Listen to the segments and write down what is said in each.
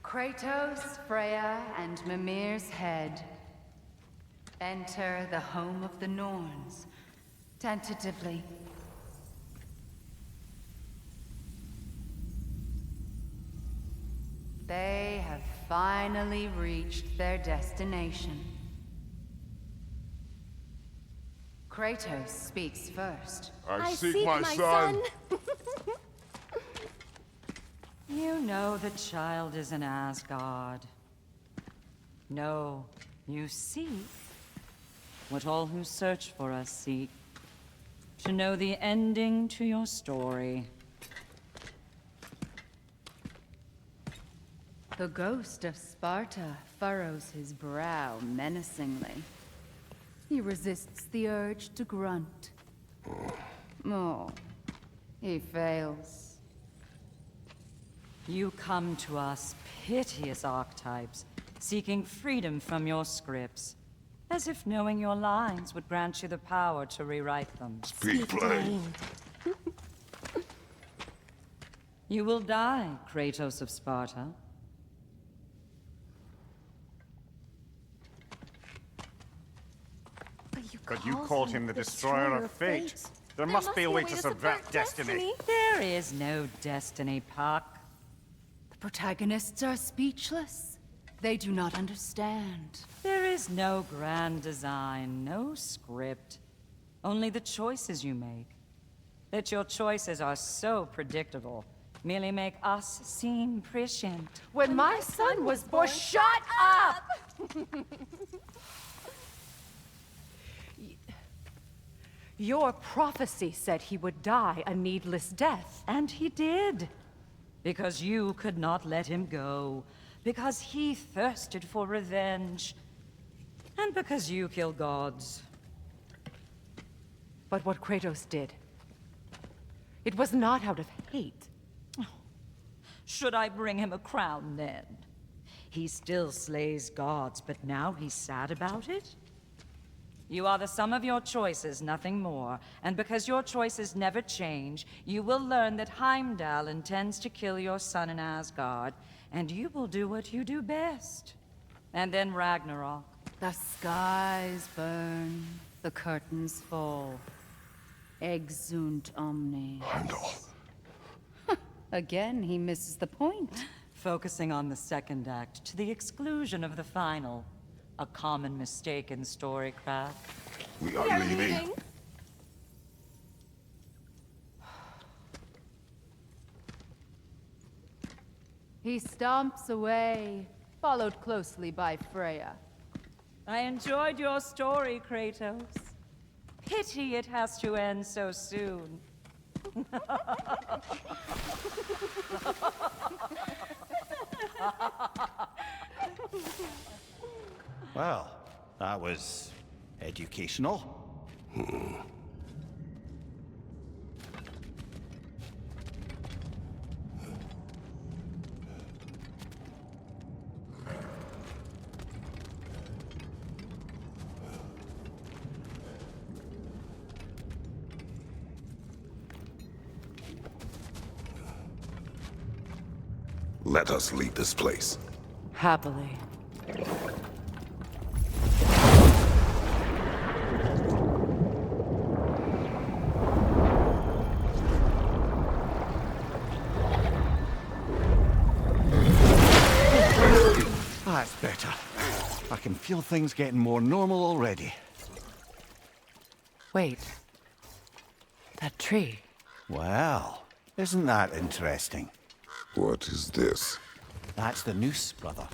Kratos, Freya, and Mimir's head enter the home of the Norns, tentatively. They have finally reached their destination. Kratos speaks first. I seek my son. You know the child is in Asgard. No, you seek what all who search for us seek. To know the ending to your story. The ghost of Sparta furrows his brow menacingly. He resists the urge to grunt. Oh, he fails. You come to us, piteous archetypes, seeking freedom from your scripts, as if knowing your lines would grant you the power to rewrite them. Speak plain. You will die, Kratos of Sparta. But you called him the destroyer of fate. There must be a way to subvert destiny. There is no destiny, Puck. The protagonists are speechless. They do not understand. There is no grand design, no script. Only the choices you make. That your choices are so predictable merely make us seem prescient. When my son was born... Shut up! Your prophecy said he would die a needless death. And he did. Because you could not let him go. Because he thirsted for revenge. And because you kill gods. But what Kratos did, it was not out of hate. Should I bring him a crown then? He still slays gods, but now he's sad about it? You are the sum of your choices, nothing more. And because your choices never change, you will learn that Heimdall intends to kill your son in Asgard, and you will do what you do best. And then Ragnarok. The skies burn, the curtains fall. Exunt omnes. Heimdall. Again, he misses the point. Focusing on the second act to the exclusion of the final. A common mistake in storycraft. We are leaving. He stomps away, followed closely by Freya. I enjoyed your story, Kratos. Pity it has to end so soon. Well, that was educational. Let us leave this place. Happily. That's better. I can feel things getting more normal already. Wait. That tree. Well, isn't that interesting? What is this? That's the noose, brother.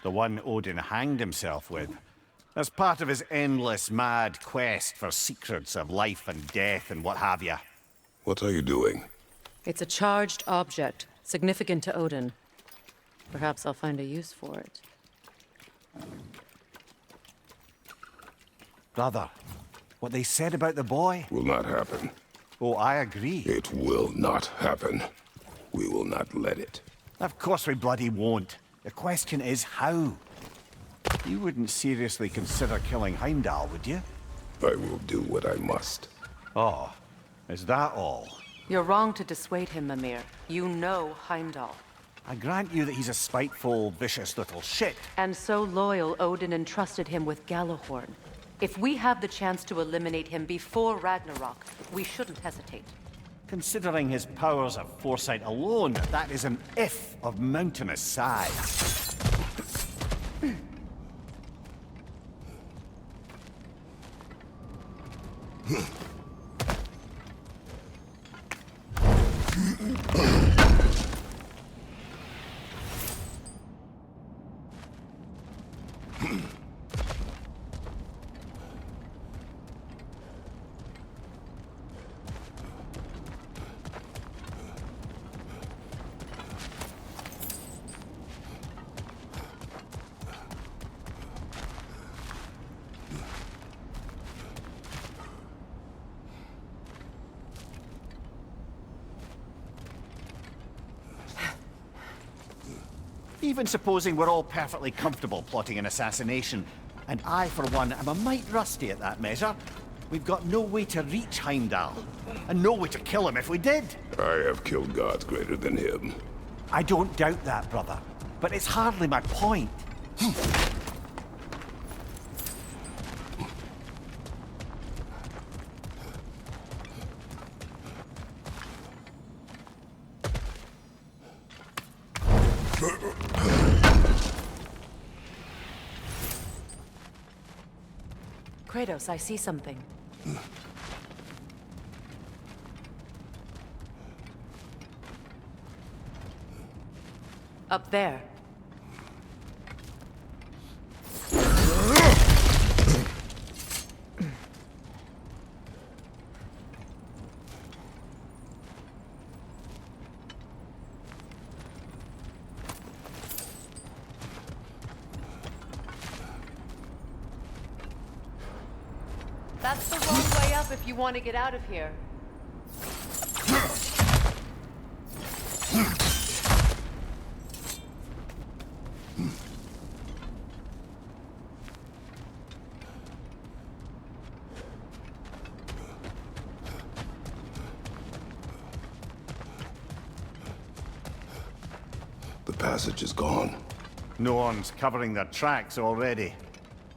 The one Odin hanged himself with. As part of his endless, mad quest for secrets of life and death and what have you. What are you doing? It's a charged object, significant to Odin. Perhaps I'll find a use for it. Brother, what they said about the boy? Will not happen. Oh, I agree. It will not happen. We will not let it. Of course we bloody won't. The question is how. You wouldn't seriously consider killing Heimdall, would you? I will do what I must. Oh, is that all? You're wrong to dissuade him, Mimir. You know Heimdall. I grant you that he's a spiteful, vicious little shit. And so loyal, Odin entrusted him with Gjallarhorn. If we have the chance to eliminate him before Ragnarok, we shouldn't hesitate. Considering his powers of foresight alone, that is an if of mountainous size. Even supposing we're all perfectly comfortable plotting an assassination, and I, for one, am a mite rusty at that measure, we've got no way to reach Heimdall, and no way to kill him if we did. I have killed gods greater than him. I don't doubt that, brother, but it's hardly my point. Kratos, I see something. Up there. That's the wrong way up if you want to get out of here. The passage is gone. No one's covering their tracks already.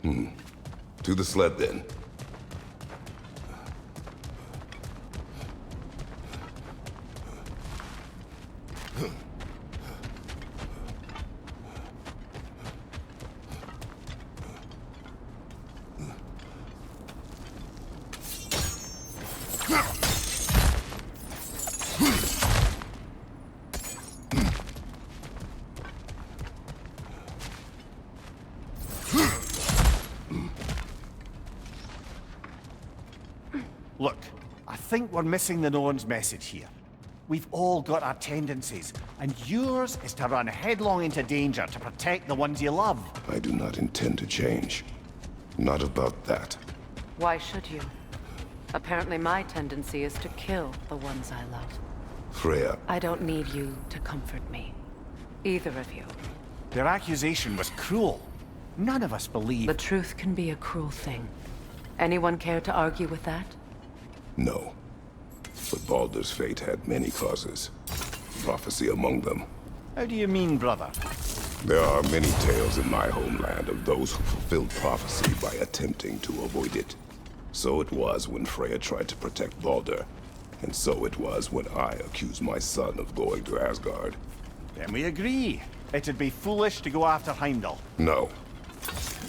To the sled, then. Look, I think we're missing the Norn's message here. We've all got our tendencies, and yours is to run headlong into danger to protect the ones you love. I do not intend to change. Not about that. Why should you? Apparently my tendency is to kill the ones I love. Freya, I don't need you to comfort me. Either of you. Their accusation was cruel. None of us believe... The truth can be a cruel thing. Anyone care to argue with that? no. But Baldur's fate had many causes. Prophecy among them. How do you mean, brother? There are many tales in my homeland of those who fulfilled prophecy by attempting to avoid it. So it was when Freya tried to protect Baldur. And so it was when I accused my son of going to Asgard. Then we agree. It'd be foolish to go after Heimdall. No.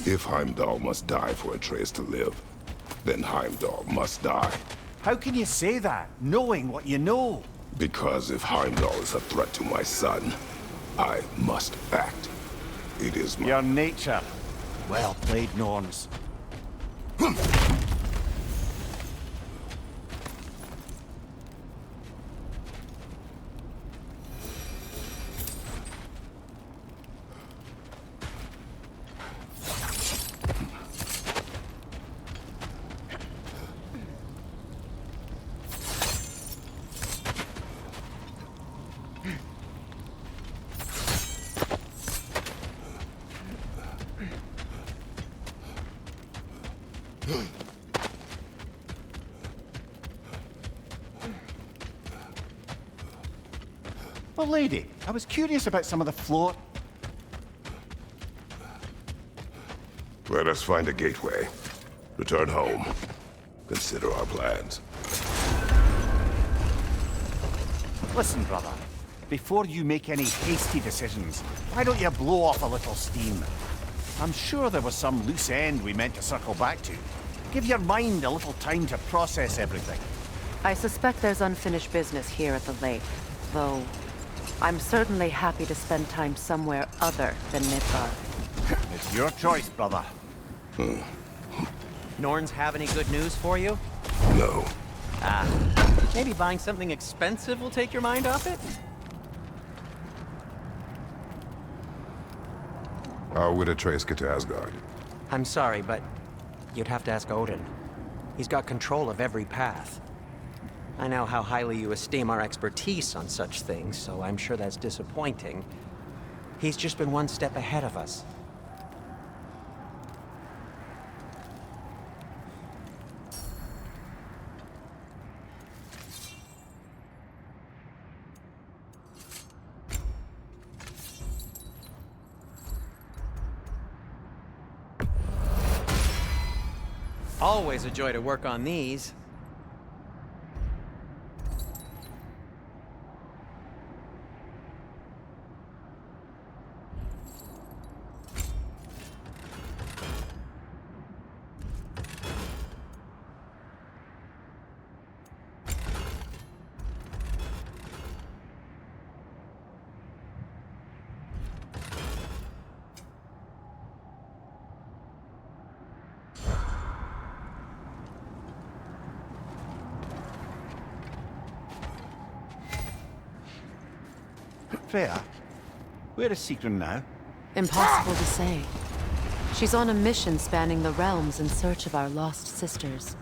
If Heimdall must die for Atreus to live, then Heimdall must die. How can you say that, knowing what you know? Because if Heimdall is a threat to my son, I must act. It is my... Your nature. Well played, Norns. Well, lady, I was curious about some of the floor... Let us find a gateway. Return home. Consider our plans. Listen, brother. Before you make any hasty decisions, why don't you blow off a little steam? I'm sure there was some loose end we meant to circle back to. Give your mind a little time to process everything. I suspect there's unfinished business here at the lake, though I'm certainly happy to spend time somewhere other than Midgard. It's your choice, brother. Norns have any good news for you? No. Maybe buying something expensive will take your mind off it? How would Atreus get to Asgard? I'm sorry, but you'd have to ask Odin. He's got control of every path. I know how highly you esteem our expertise on such things, so I'm sure that's disappointing. He's just been one step ahead of us. Always a joy to work on these. Freya, where is Sigrun now? Impossible to say. She's on a mission spanning the realms in search of our lost sisters.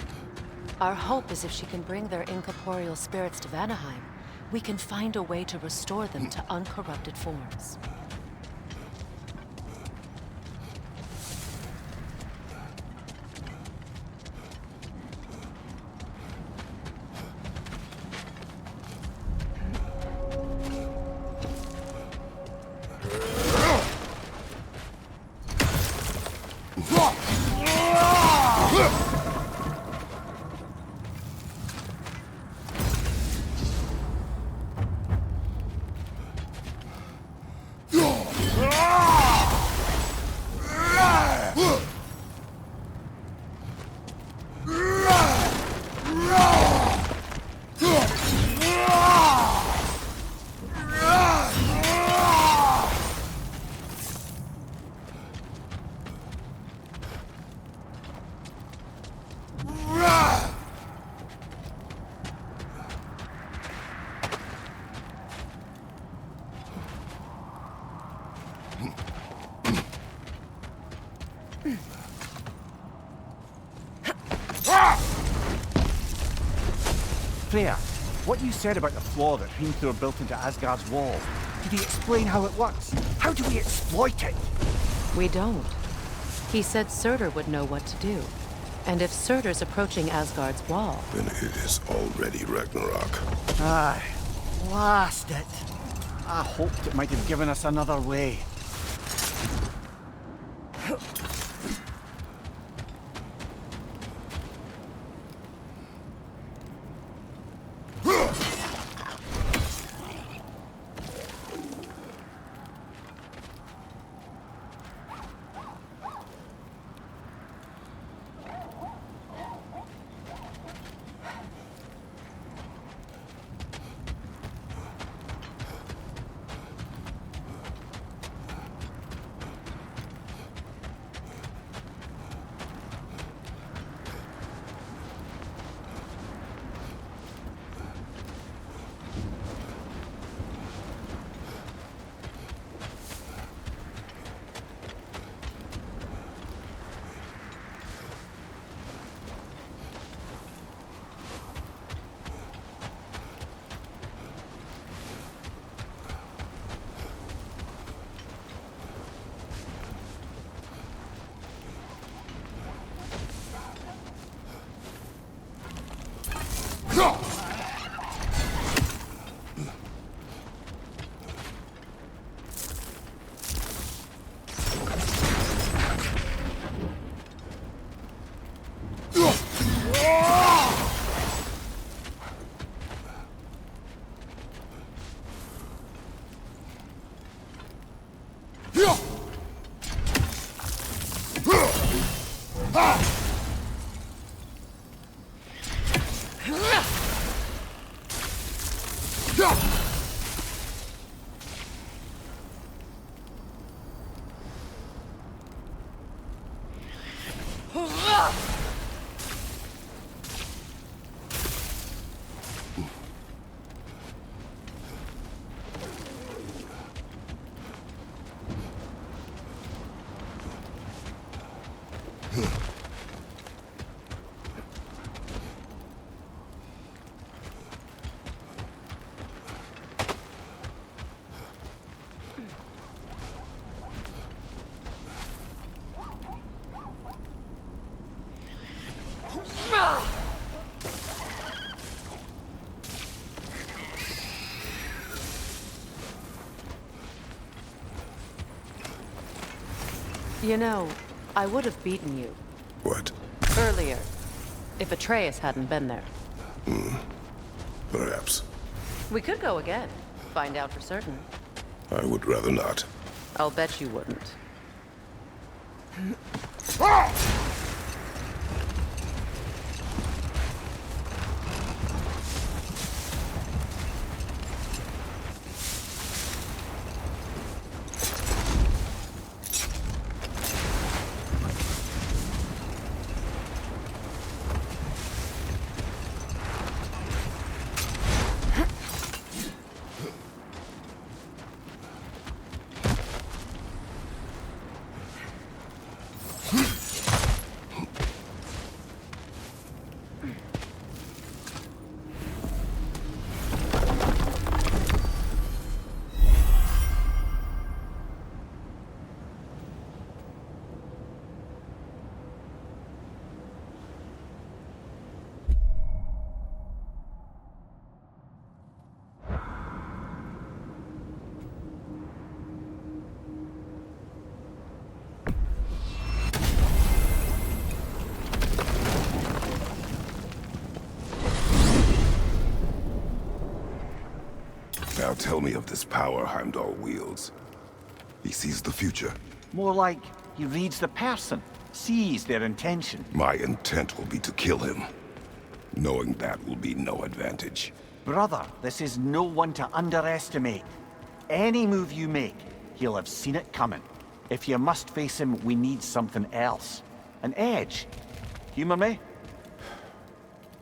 Our hope is if she can bring their incorporeal spirits to Vanaheim, we can find a way to restore them to uncorrupted forms. Freya, what you said about the flaw that Hrimthur built into Asgard's wall, did he explain how it works? How do we exploit it? We don't. He said Surtur would know what to do. And if Surtur's approaching Asgard's wall... Then it is already Ragnarok. Aye, blast it. I hoped it might have given us another way. You know, I would have beaten you What? earlier if Atreus hadn't been there. Perhaps. We could go again, find out for certain. I would rather not. I'll bet you wouldn't. Now tell me of this power Heimdall wields. He sees the future. More like he reads the person, sees their intention. My intent will be to kill him. Knowing that will be no advantage. Brother, this is no one to underestimate. Any move you make, he'll have seen it coming. If you must face him, we need something else. An edge. Humor me?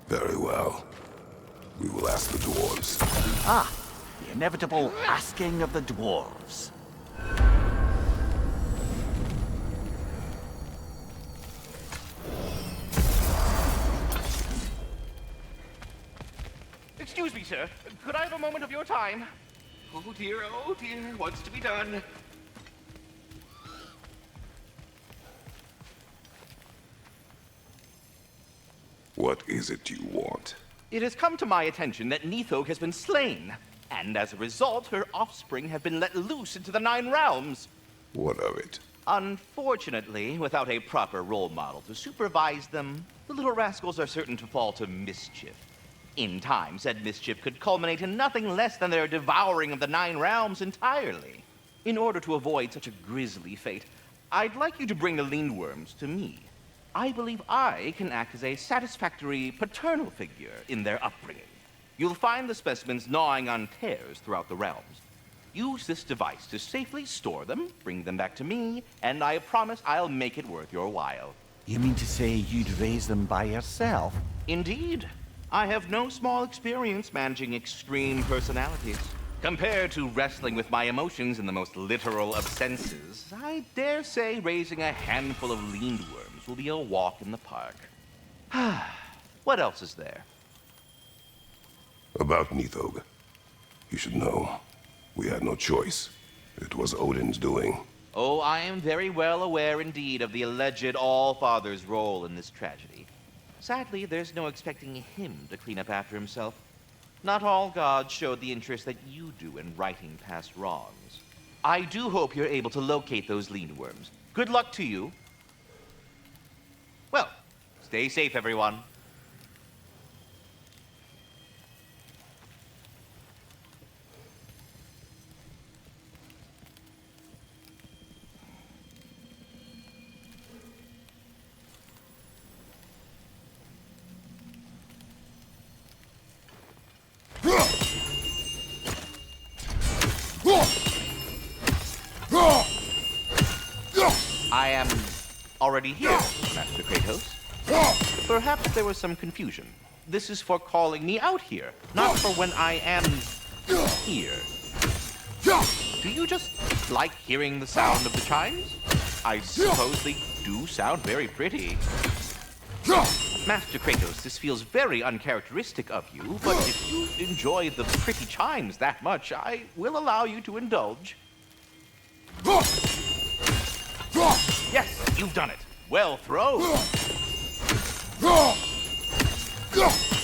Very well. We will ask the dwarves. Ah, the inevitable asking of the dwarves. Excuse me, sir. Could I have a moment of your time? Oh dear, what's to be done? What is it you want? It has come to my attention that Nithog has been slain, and as a result, her offspring have been let loose into the Nine Realms. What of it? Unfortunately, without a proper role model to supervise them, the little rascals are certain to fall to mischief. In time, said mischief could culminate in nothing less than their devouring of the Nine Realms entirely. In order to avoid such a grisly fate, I'd like you to bring the Lindworms to me. I believe I can act as a satisfactory paternal figure in their upbringing. You'll find the specimens gnawing on tears throughout the realms. Use this device to safely store them, bring them back to me, and I promise I'll make it worth your while. You mean to say you'd raise them by yourself? Indeed. I have no small experience managing extreme personalities. Compared to wrestling with my emotions in the most literal of senses, I dare say raising a handful of lindworms will be a walk in the park. What else is there? About Nithog. You should know. We had no choice. It was Odin's doing. Oh, I am very well aware indeed of the alleged All-Father's role in this tragedy. Sadly, there's no expecting him to clean up after himself. Not all gods showed the interest that you do in righting past wrongs. I do hope you're able to locate those lindworms. Good luck to you. Well, stay safe, everyone. I am already here, Master Kratos. Perhaps there was some confusion. This is for calling me out here, not for when I am here. Do you just like hearing the sound of the chimes? I suppose they do sound very pretty. Master Kratos, this feels very uncharacteristic of you, but if you enjoy the pretty chimes that much, I will allow you to indulge. Yes, you've done it. Well thrown.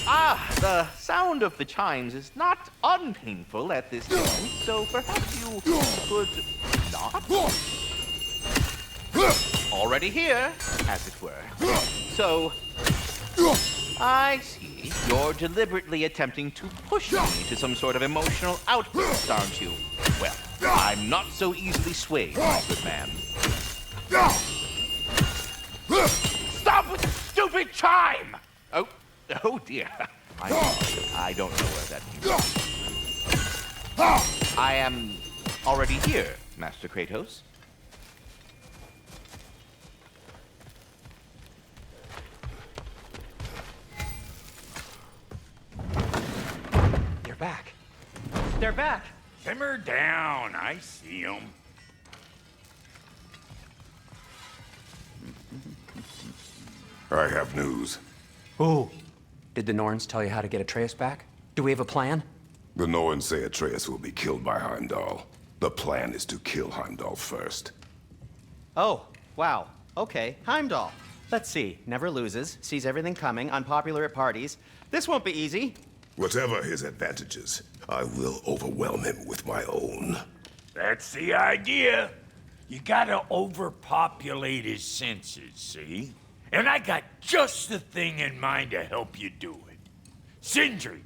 Ah, the sound of the chimes is not unpainful at this point, so perhaps you could not? already here, as it were. So, I see. You're deliberately attempting to push me to some sort of emotional outburst, aren't you? Well, I'm not so easily swayed, my good man. Stop with the stupid chime! Oh dear. I don't know where that came from. I am already here, Master Kratos. They're back. They're back! Simmer down, I see 'em. I have news. Ooh. Did the Norns tell you how to get Atreus back? Do we have a plan? The Norns say Atreus will be killed by Heimdall. The plan is to kill Heimdall first. Oh, wow. Okay, Heimdall. Let's see. Never loses, sees everything coming, unpopular at parties. This won't be easy. Whatever his advantages, I will overwhelm him with my own. That's the idea. You gotta overpopulate his senses, see? And I got just the thing in mind to help you do it. Sindri,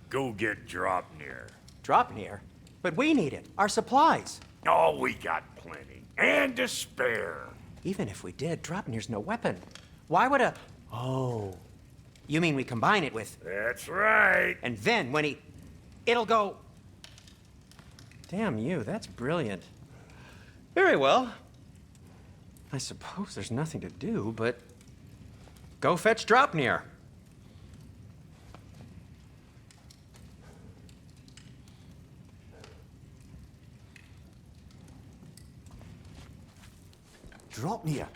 go get Draupnir. Draupnir? But we need it. Our supplies. Oh, we got plenty. And to spare. Even if we did, Draupnir's no weapon. Why would a... Oh. You mean we combine it with... That's right. And then when he... It'll go... Damn you, that's brilliant. Very well. I suppose there's nothing to do, but... Go fetch Draupnir. Draupnir?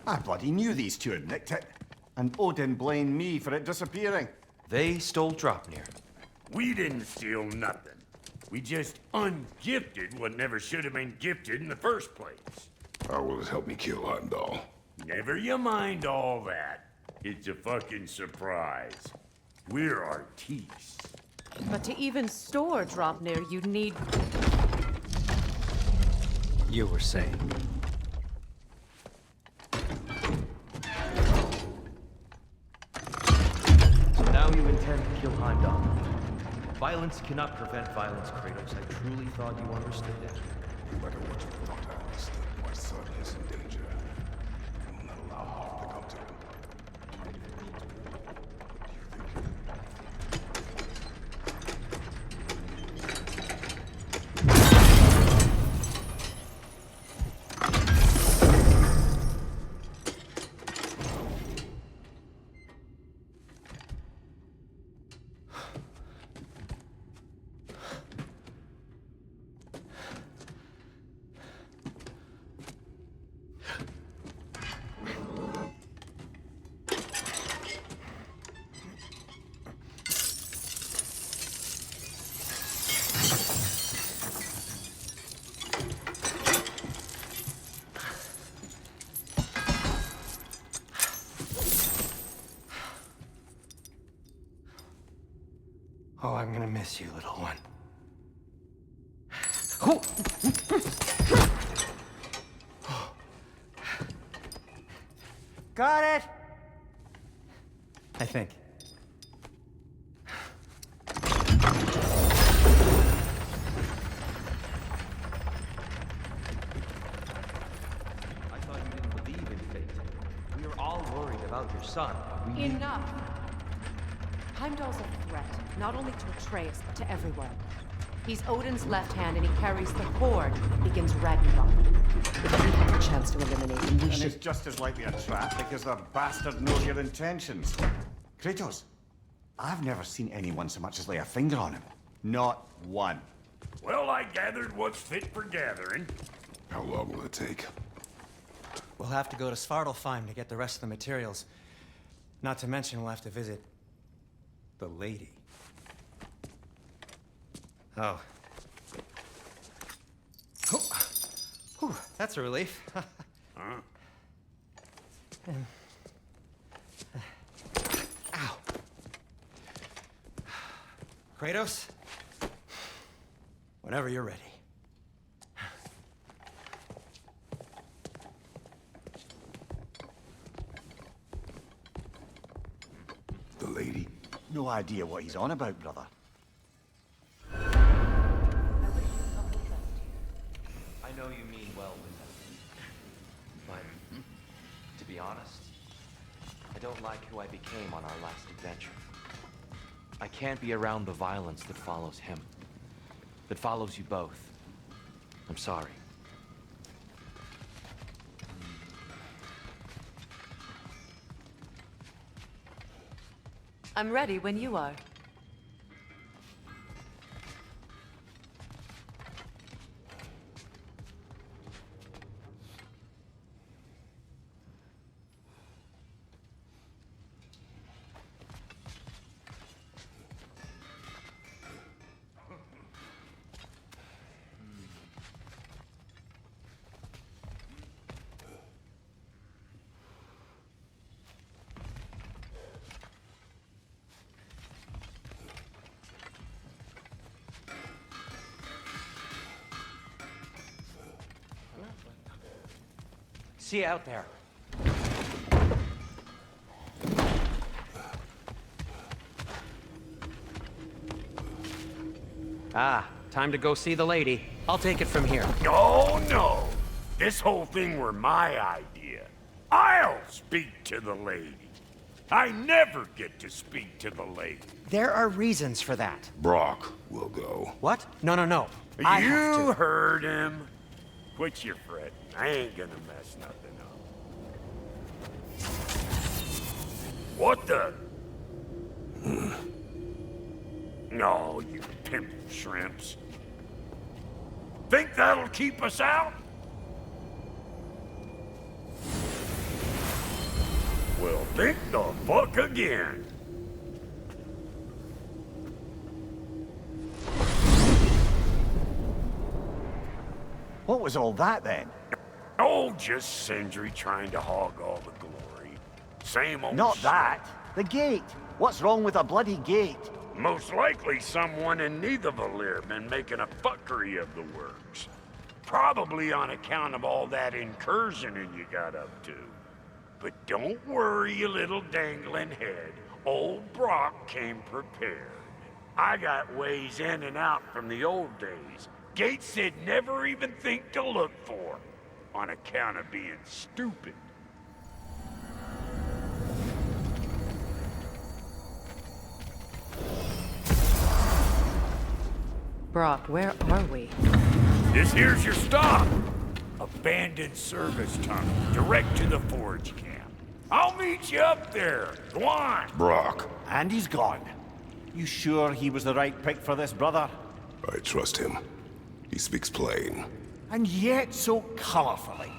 I bloody knew these two had nicked it. And Odin blamed me for it disappearing. They stole Draupnir. We didn't steal nothing. We just ungifted what never should have been gifted in the first place. How will it help me kill Heimdall? Never you mind all that. It's a fucking surprise. We're artistes. But to even store Draupnir, you'd need... You were saying. So now you intend to kill Heimdall. Violence cannot prevent violence, Kratos. I truly thought you understood that. No matter what you thought I understood, my son is in danger. I will not allow harm to come to him. Oh, I'm gonna miss you, little one. Got it! I think. I thought you didn't believe in fate. We were all worried about your son. Enough! Heimdall's a threat, not only to Atreus, but to everyone. He's Odin's left hand, and he carries the Horde that begins Ragnarök. If we have a chance to eliminate him, we And should... it's just as likely a trap because the bastard knows your intentions. Kratos, I've never seen anyone so much as lay a finger on him. Not one. Well, I gathered what's fit for gathering. How long will it take? We'll have to go to Svartalfheim to get the rest of the materials. Not to mention we'll have to visit... the lady. Oh. Whew, that's a relief. Ow. Kratos? Whenever you're ready. no idea what he's on about, brother. I know you mean well with them. But, to be honest, I don't like who I became on our last adventure. I can't be around the violence that follows him. That follows you both. I'm sorry. I'm ready when you are. See you out there. Ah, time to go see the lady. I'll take it from here. No, no. This whole thing were my idea. I'll speak to the lady. I never get to speak to the lady. There are reasons for that. Brock will go. What? No, no, no. I have You to. heard him. Quit your fretting. I ain't gonna mess nothing up. What the? No, you pimp shrimps. Think that'll keep us out? Well, think the fuck again. What was all that then? Oh, just Sindri trying to hog all the glory. Same old Not shit. that. The gate. What's wrong with a bloody gate? Most likely someone in Nidavellir been making a fuckery of the works. Probably on account of all that incursioning you got up to. But don't worry, you little dangling head. Old Brock came prepared. I got ways in and out from the old days. Gates they'd never even think to look for, on account of being stupid. Brock, where are we? This here's your stop. Abandoned service tunnel, direct to the forge camp. I'll meet you up there. Go on. Brock, And he's gone. You sure he was the right pick for this, brother? I trust him. He speaks plain. And yet so colorfully.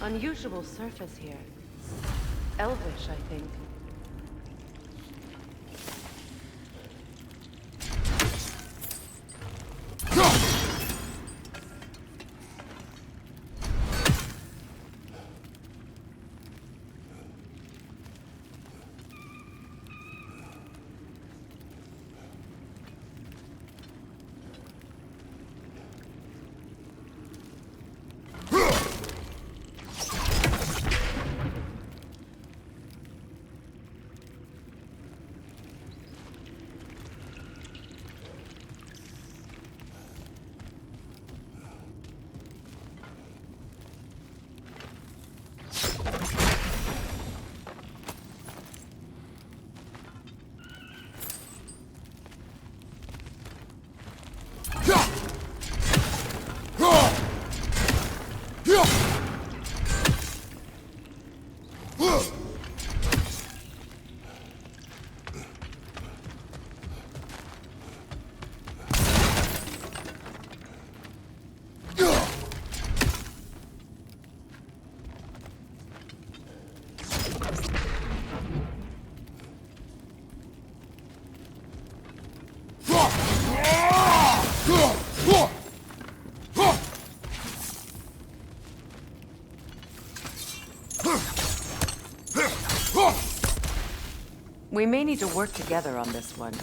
Unusual surface here. Elvish, I think. We may need to work together on this one.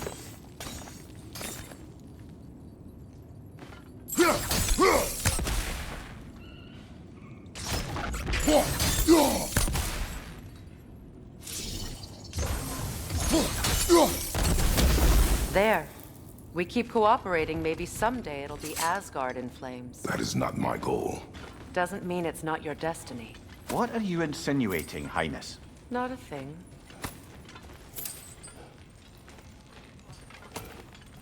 There. We keep cooperating, maybe someday it'll be Asgard in flames. That is not my goal. Doesn't mean it's not your destiny. What are you insinuating, Highness? Not a thing.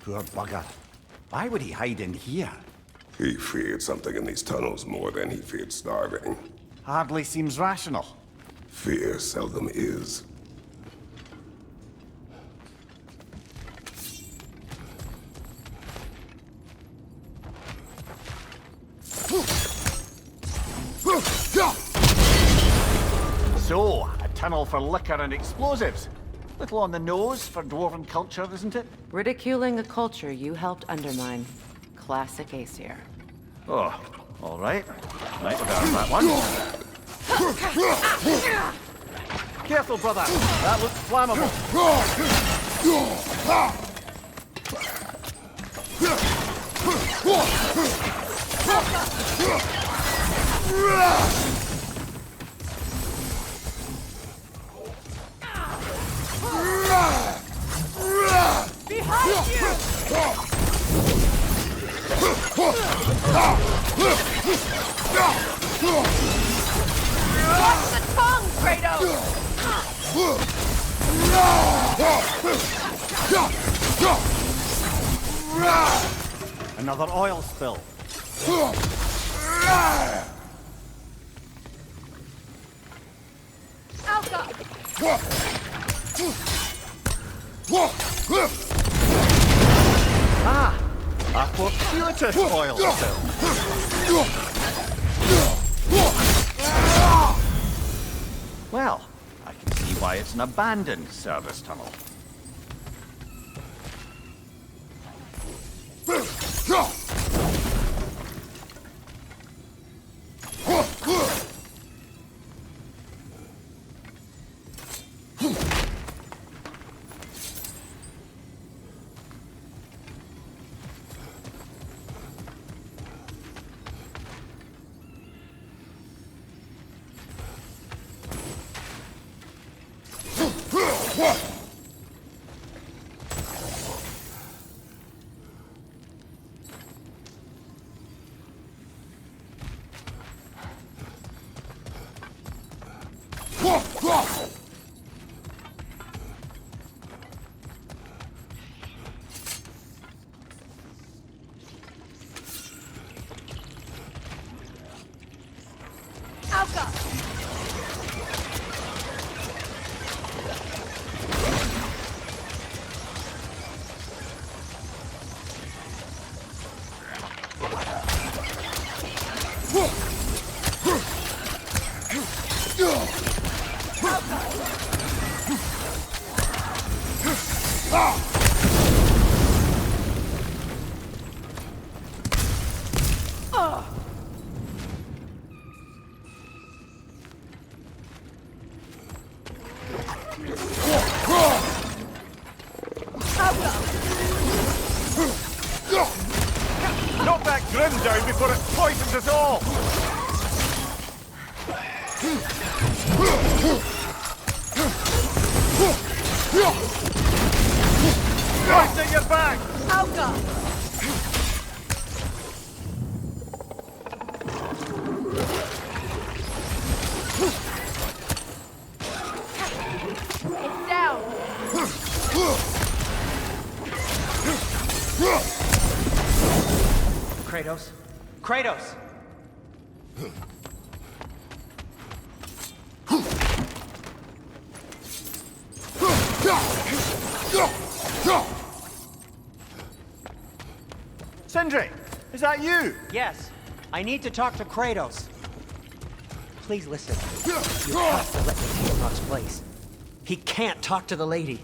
Poor bugger. Why would he hide in here? He feared something in these tunnels more than he feared starving. Hardly seems rational. Fear seldom is. So, a tunnel for liquor and explosives. Little on the nose for dwarven culture, isn't it? Ridiculing a culture you helped undermine. Classic Aesir. Oh, all right. Right about that one. Careful, brother. That looks flammable. Behind you! Watch the tongue, Kratos! Another oil spill. Alka! Ah! A fortuitous oil spill. Well, I can see why it's an abandoned service tunnel. Alka! Knock that grim down before it poisons us all! Right at your back! Alka! It's down! Kratos? Kratos! Sindri, is that you? Yes, I need to talk to Kratos. Please listen. You have to let me take Rock's place. He can't talk to the lady.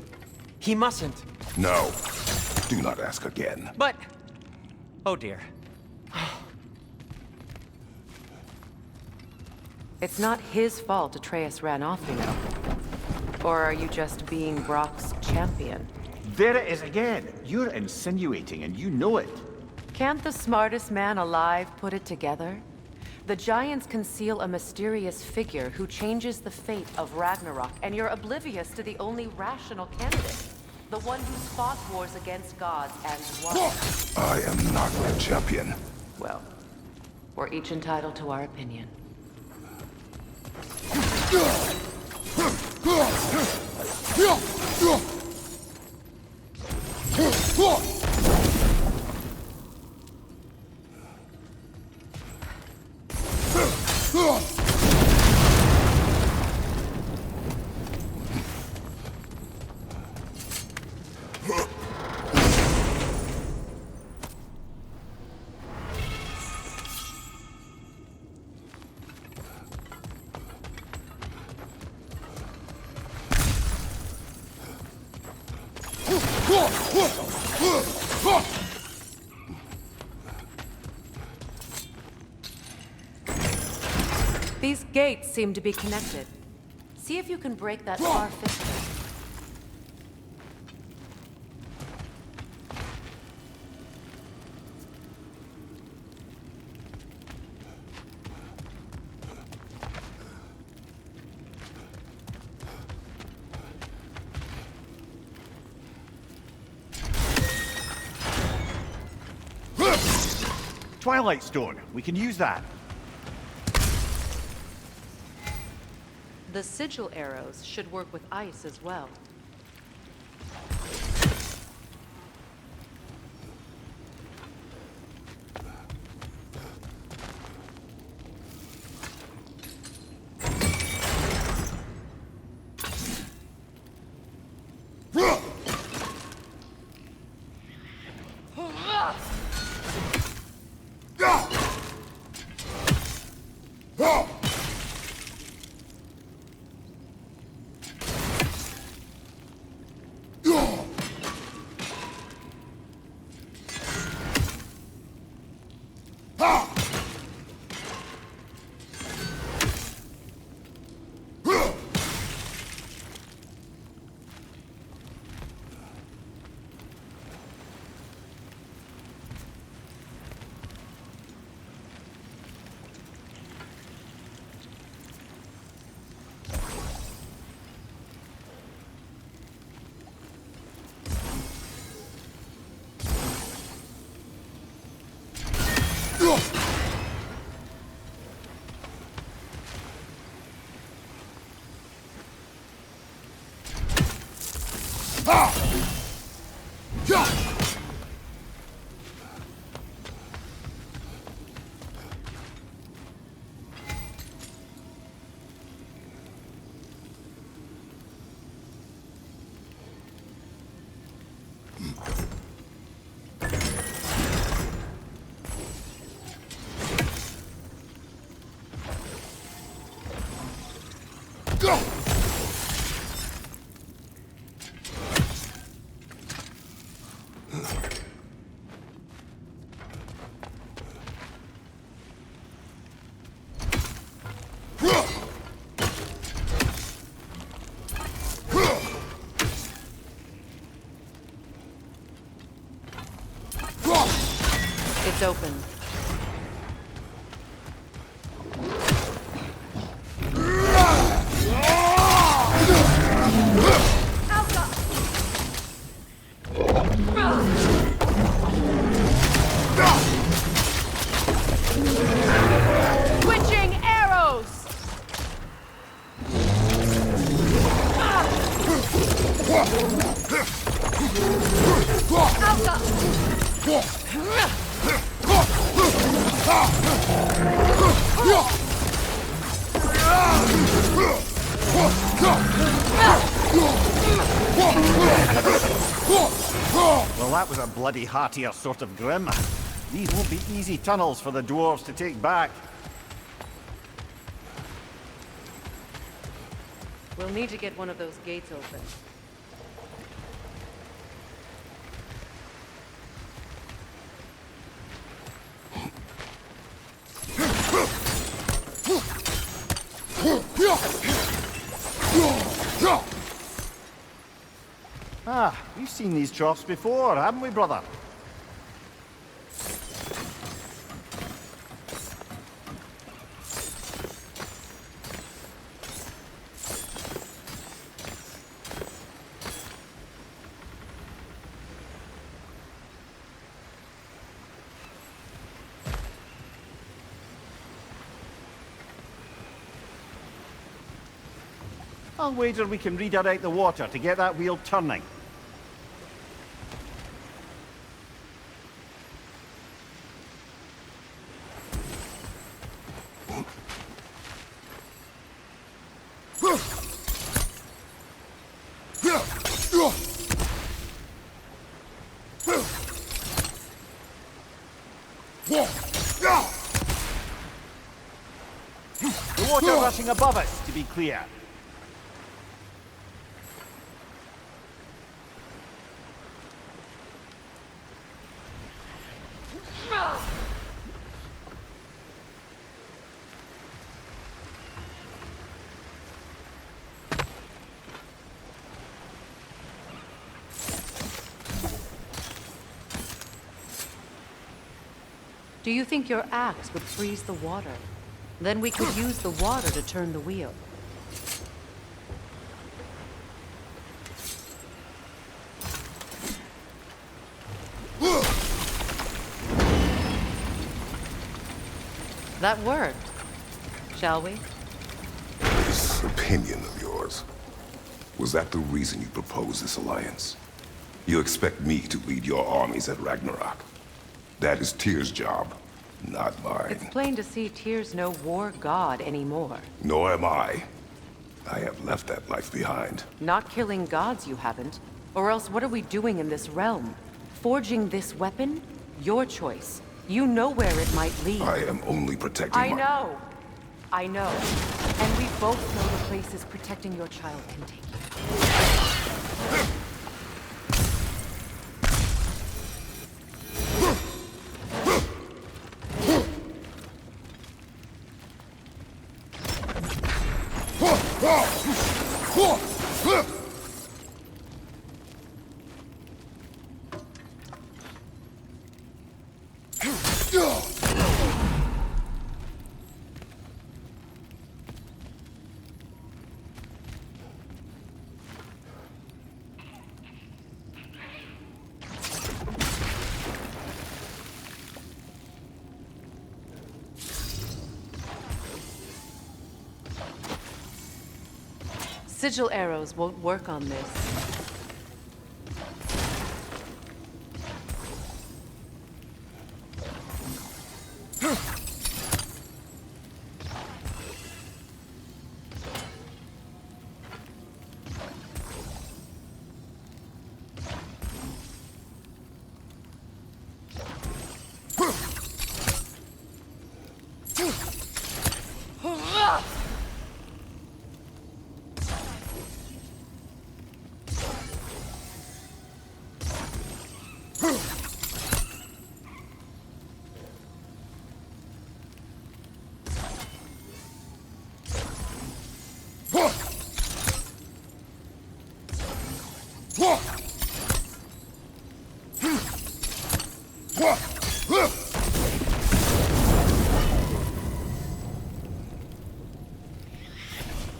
He mustn't. No. Do not ask again. But... oh dear. It's not his fault Atreus ran off, you know. Or are you just being Brock's champion? There it is again. You're insinuating and you know it. Can't the smartest man alive put it together? The giants conceal a mysterious figure who changes the fate of Ragnarök, and you're oblivious to the only rational candidate. The one who's fought wars against gods and won. I am not the champion. Well, we're each entitled to our opinion. These gates seem to be connected. See if you can break that far fissure. Twilight Stone. We can use that. The sigil arrows should work with ice as well. It's open. Switching arrows! Well, that was a bloody heartier sort of grim. These won't be easy tunnels for the dwarves to take back. We'll need to get one of those gates open. Ah, we've seen these troughs before, haven't we, brother? I'll wager we can redirect the water to get that wheel turning. The water rushing above us, to be clear. Do you think your axe would freeze the water? Then we could use the water to turn the wheel. That worked. Shall we? This opinion of yours, was that the reason you proposed this alliance? You expect me to lead your armies at Ragnarök? That is Tyr's job, not mine. It's plain to see Tyr's no war god anymore. Nor am I. I have left that life behind. Not killing gods, you haven't. Or else what are we doing in this realm? Forging this weapon? Your choice. You know where it might lead. I am only protecting I know. I know. And we both know the places protecting your child can take you. Sigil arrows won't work on this.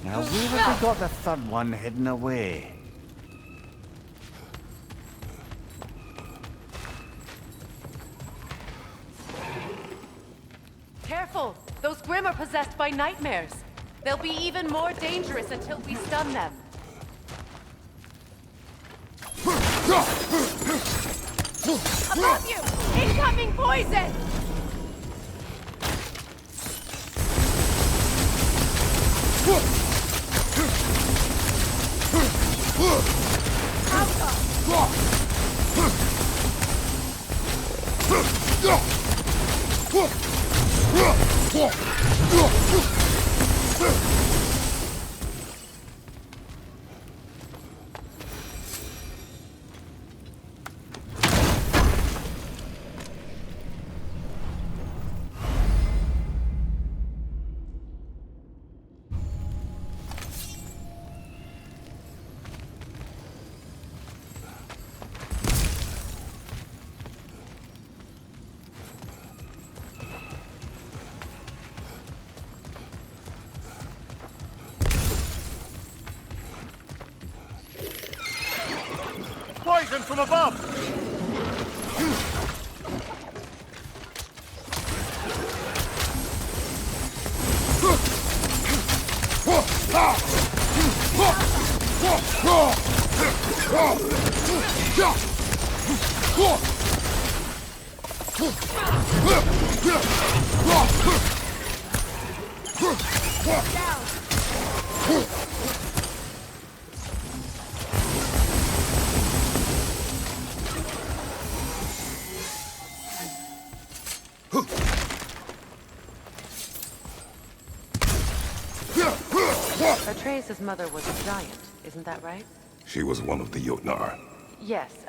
Now, where have we got the third one hidden away? Careful! Those Grimm are possessed by nightmares. They'll be even more dangerous until we stun them. Above you! Incoming poison! Poison from above! Atreus' mother was a giant, isn't that right? She was one of the Jotnar. Yes.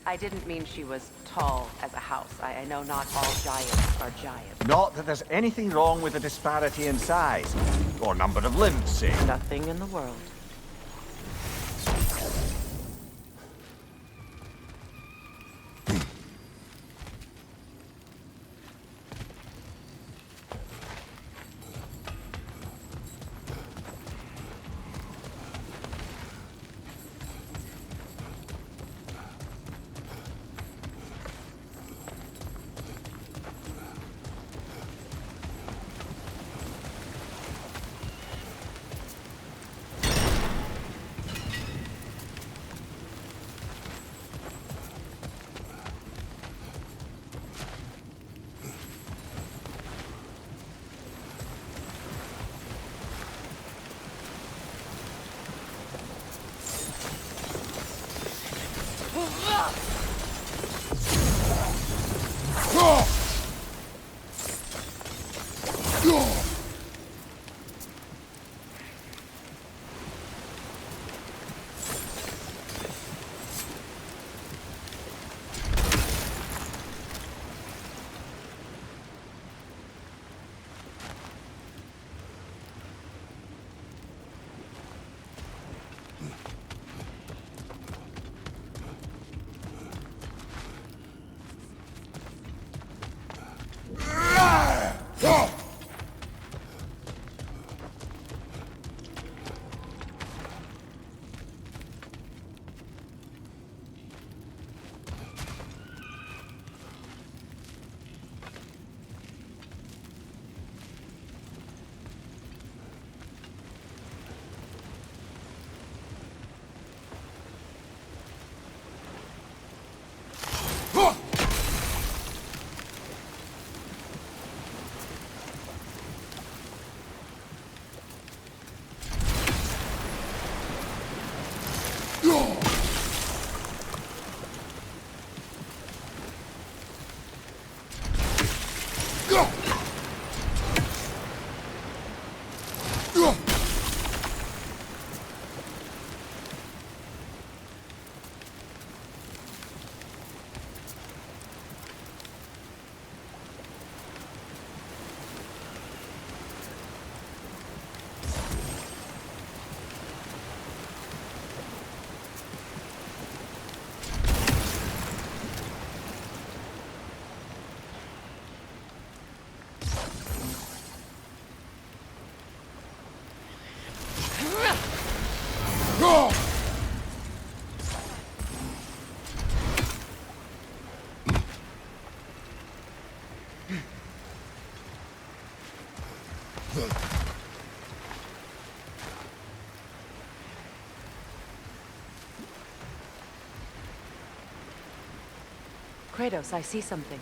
I didn't mean she was tall as a house. I know not all giants are giants. Not that there's anything wrong with the disparity in size, or number of limbs, say. Nothing in the world. Kratos, I see something.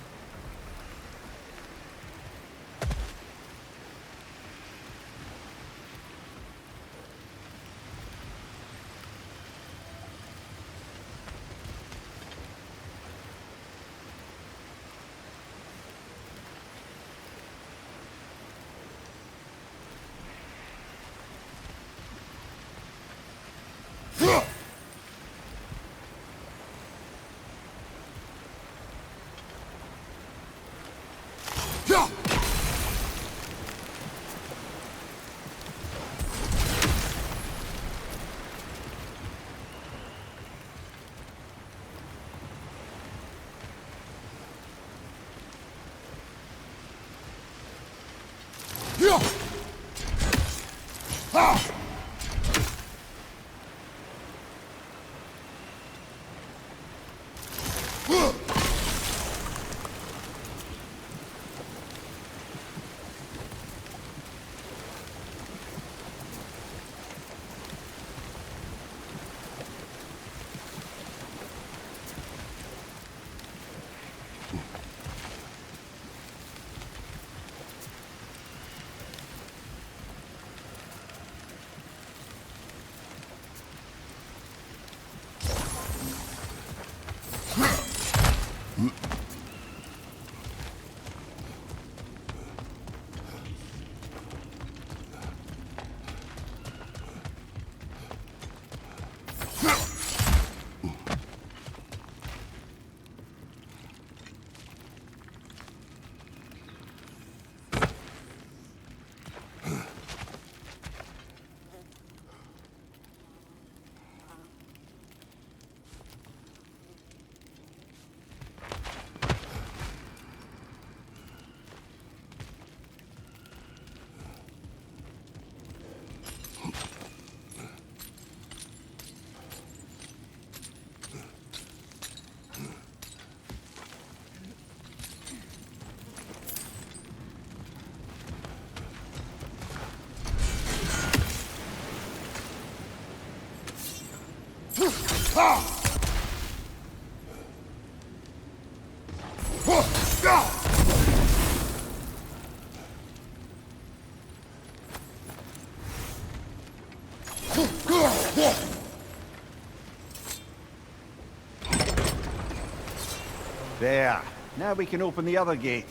There. Now we can open the other gate.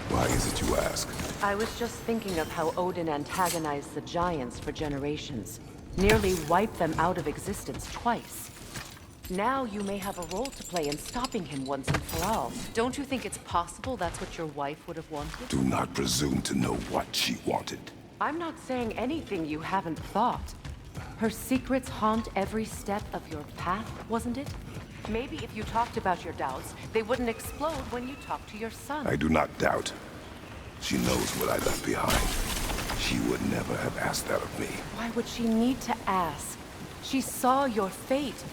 Why is it you ask? I was just thinking of how Odin antagonized the giants for generations. Nearly wiped them out of existence twice. Now you may have a role to play in stopping him once and for all. Don't you think it's possible that's what your wife would have wanted? Do not presume to know what she wanted. I'm not saying anything you haven't thought. Her secrets haunt every step of your path, wasn't it? Maybe if you talked about your doubts, they wouldn't explode when you talked to your son. I do not doubt. She knows what I left behind. She would never have asked that of me. Why would she need to ask? She saw your fate.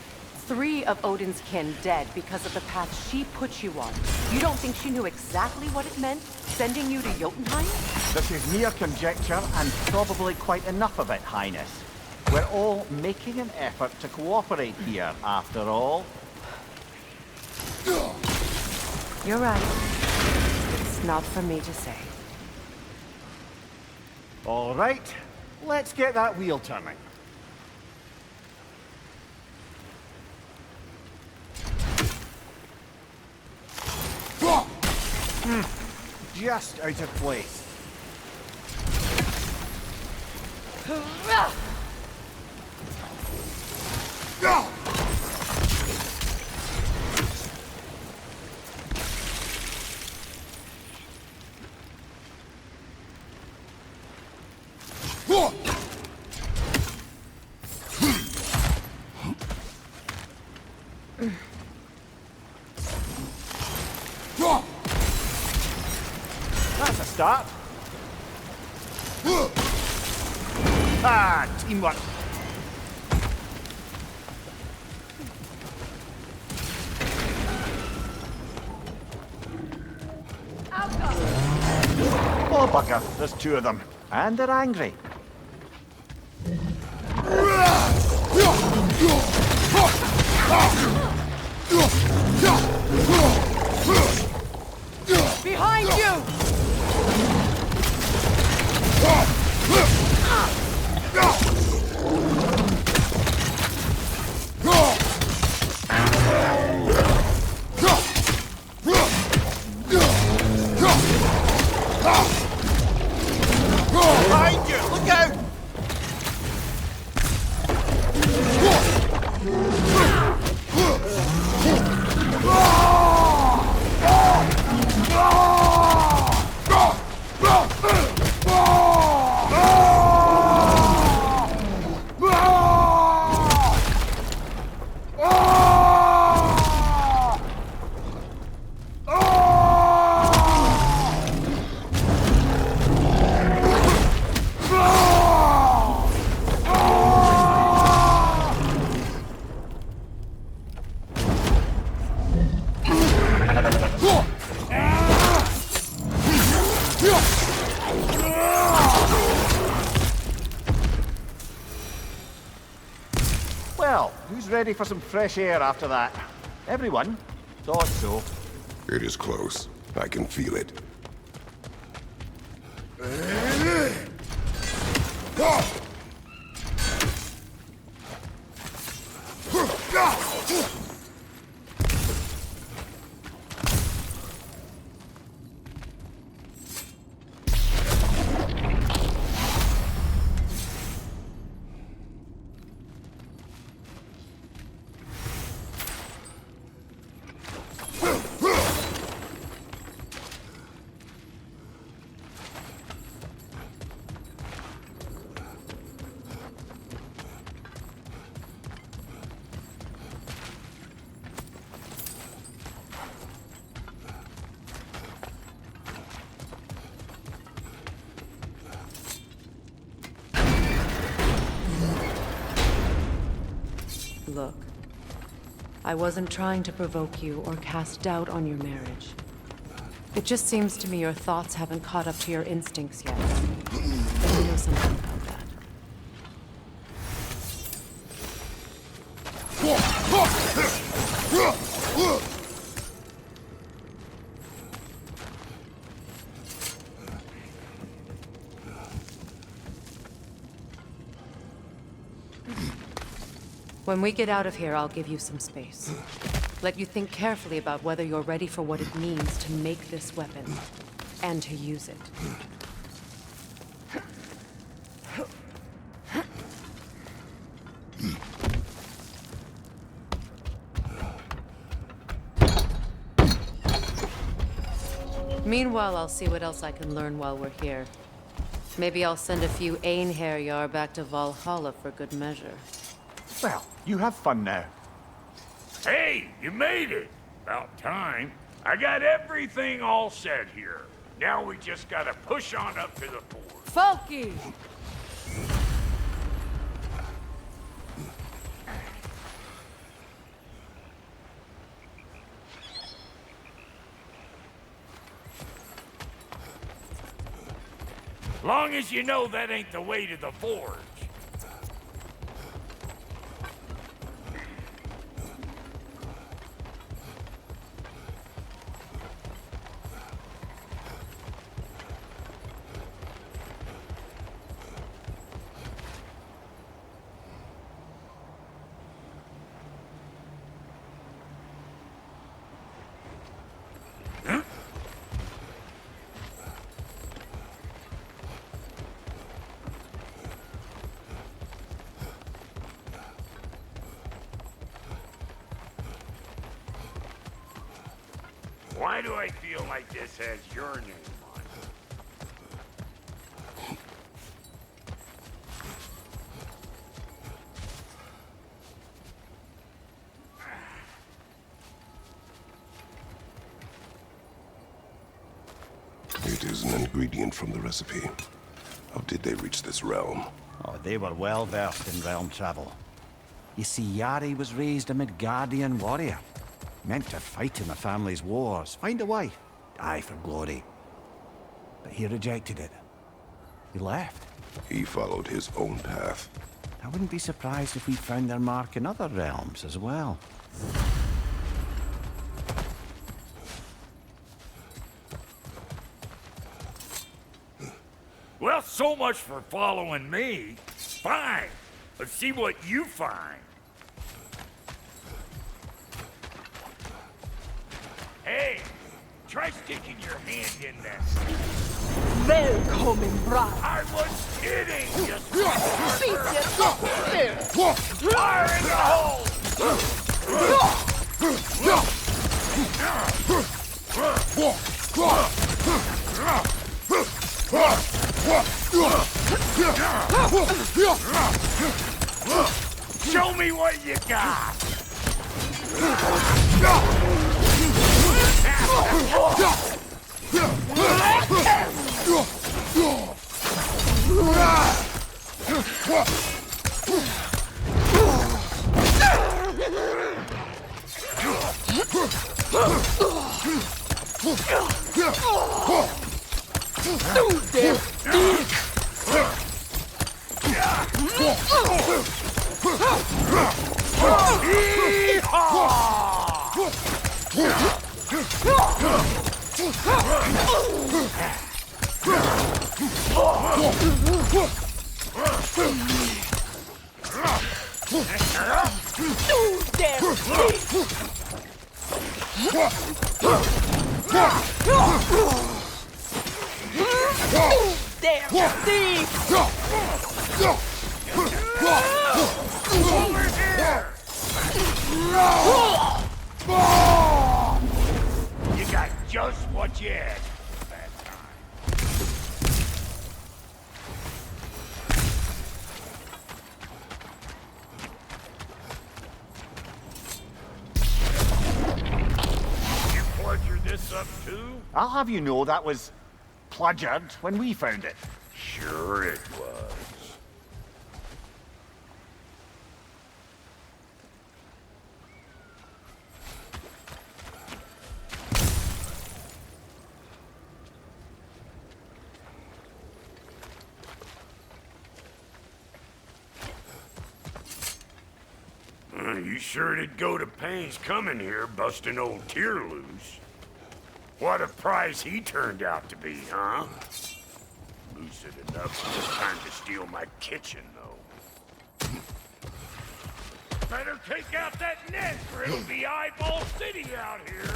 3 of Odin's kin dead because of the path she put you on. You don't think she knew exactly what it meant, sending you to Jotunheim? This is mere conjecture, and probably quite enough of it, Highness. We're all making an effort to cooperate here, after all. You're right. It's not for me to say. All right, let's get that wheel turning. Just out of place. That's a start. Ah, teamwork. Oh, bugger. There's 2 of them. And they're angry. Behind you! Behind you! Look out! Well, who's ready for some fresh air after that? Everyone? Thought so. It is close. I can feel it. Look, I wasn't trying to provoke you or cast doubt on your marriage. It just seems to me your thoughts haven't caught up to your instincts yet. And you know something about that. When we get out of here, I'll give you some space. Let you think carefully about whether you're ready for what it means to make this weapon, and to use it. Meanwhile, I'll see what else I can learn while we're here. Maybe I'll send a few Einherjar back to Valhalla for good measure. Well, you have fun now. Hey, you made it! About time. I got everything all set here. Now we just gotta push on up to the fort. Falky! Long as you know that ain't the way to the forge. Why do I feel like this has your name on it? It is an ingredient from the recipe. How did they reach this realm? Oh, they were well versed in realm travel. You see, Yari was raised a Midgardian warrior. Meant to fight in the family's wars, find a wife, die for glory. But he rejected it. He left. He followed his own path. I wouldn't be surprised if we found their mark in other realms as well. Well, so much for following me. Fine. Let's see what you find. Hey, try sticking your hand in that. Välkommen, bror! I was kidding, you Fire in the hole! Show me what you got! You got just what you asked for that time. You bludgered this up too? I'll have you know that was bludgered when we found it. Sure it was. You sure did go to pains coming here, busting old Tyr loose. What a prize he turned out to be, huh? Lucid enough this time to steal my kitchen, though. Better take out that net or it'll be eyeball city out here.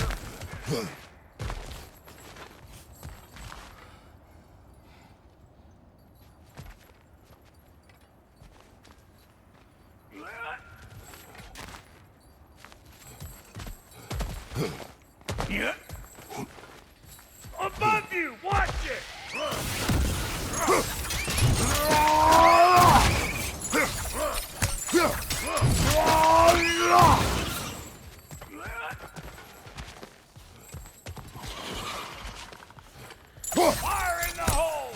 Yeah. Above you, watch it! Fire in the hole!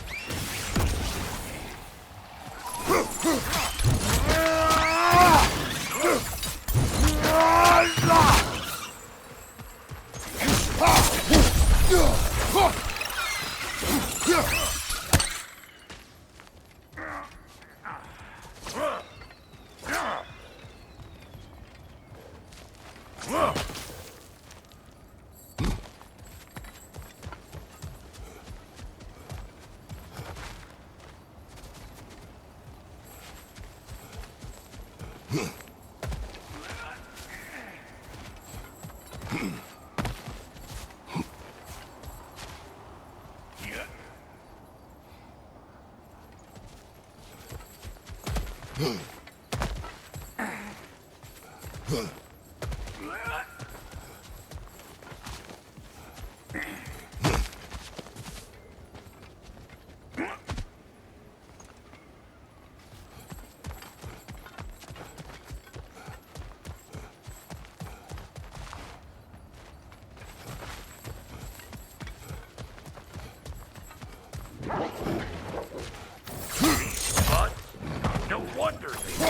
No wonder they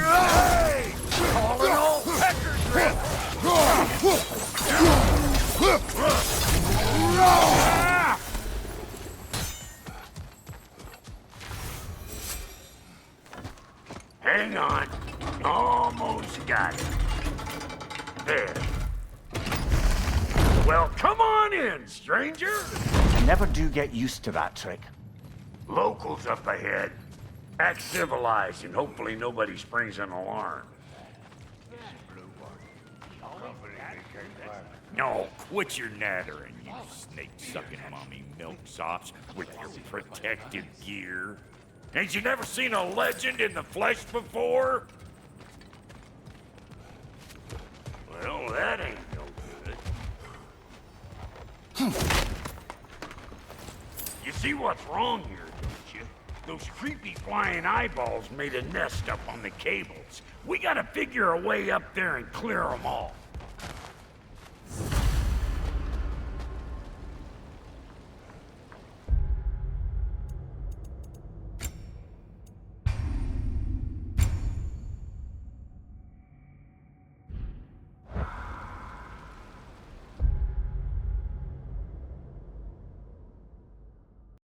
Hey! Calling all pecker drip! Hang on. Almost got it. There. Well, come on in, stranger. Never do get used to that trick. Locals up ahead. Act civilized and hopefully nobody springs an alarm. No, quit your nattering, you snake-sucking mommy milksops with your protective gear. Ain't you never seen a legend in the flesh before? Well, that ain't no good. You see what's wrong here, don't you? Those creepy flying eyeballs made a nest up on the cables. We gotta figure a way up there and clear them all.